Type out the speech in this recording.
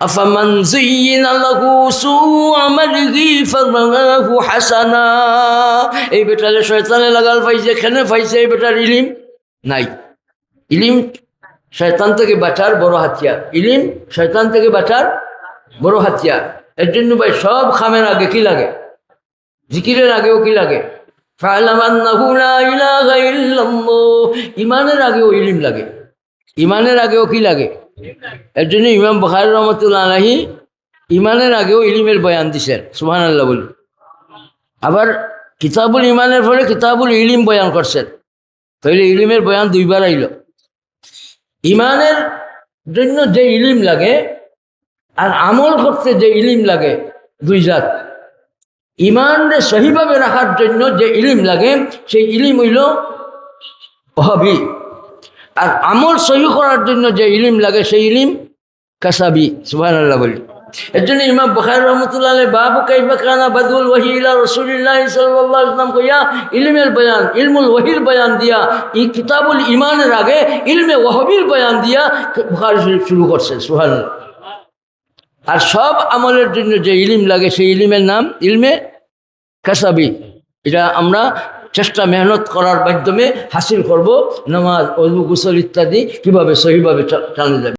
আফামান যুয়িনা লাহু সুউ আমালিহি ফারাহু হাসানা। এই বেটারে শয়তানে লাগাল পাইছে, কেনে পাইছে? এই বেটার ইলিম নাই। ইলিম শয়তান থেকে বাঁচার বড় হাতিয়ার। ইলিম শয়তান থেকে বাঁচার বড় হাতিয়ার। এর জন্য ভাই সব খামের আগে কি লাগে? জিকিরের আগেও কি লাগে? ফা'লাম আন্নাহু লা ইলাহা ইল্লাল্লাহ। ইমানের আগেও ইলিম লাগে। ইমানের আগেও কি লাগে? এর জন্য ইমাম বুখারী রাহমাতুল্লাহ আলাইহি ইমানের আগেও ইলিমের বয়ান দিছেন। সুবহানাল্লাহ বলি। আবার কিতাবুল ইমানের পরে কিতাবুল ইলিম বয়ান করছেন। তাহলে ইলিমের বয়ান দুইবার আইল। ইমানের জন্য যে ইলিম লাগে আর আমল করতে যে ইলিম লাগে দুই জাত। ইমানকে সহিভাবে রাখার জন্য যে ইলিম লাগে সেই ইলিম হইল ওয়াহাবি, আর আমল সহি করার জন্য যে ইলিম লাগে সেই ইলিম কাসাবি। সুবহানাল্লাহ বলি। এর জন্য ইমাম বুখারী রাহমাতুল্লাহ আলাইহি বাবু কাইফা কানা বাদুল ওয়াহি ইলা রাসূলিল্লাহ সাল্লাল্লাহু আলাইহি ওয়াসাল্লাম কইয়া ইলমের বয়ান, ইলমুল ওয়াহির বয়ান দিয়া এই কিতাবুল ইমানের আগে ইলমে ওয়াহাবির বয়ান দিয়া বুখারী শরীফ শুরু করছে। সুবহানাল্লাহ। আর সব আমলের জন্য যে ইলিম লাগে সেই ইলিমের নাম ইলমে কাসাবি। এটা আমরা চেষ্টা মেহনত করার মাধ্যমে হাসিল করব। নামাজ, ওযু, গোসল ইত্যাদি কিভাবে সহিভাবে চালানো যাবে।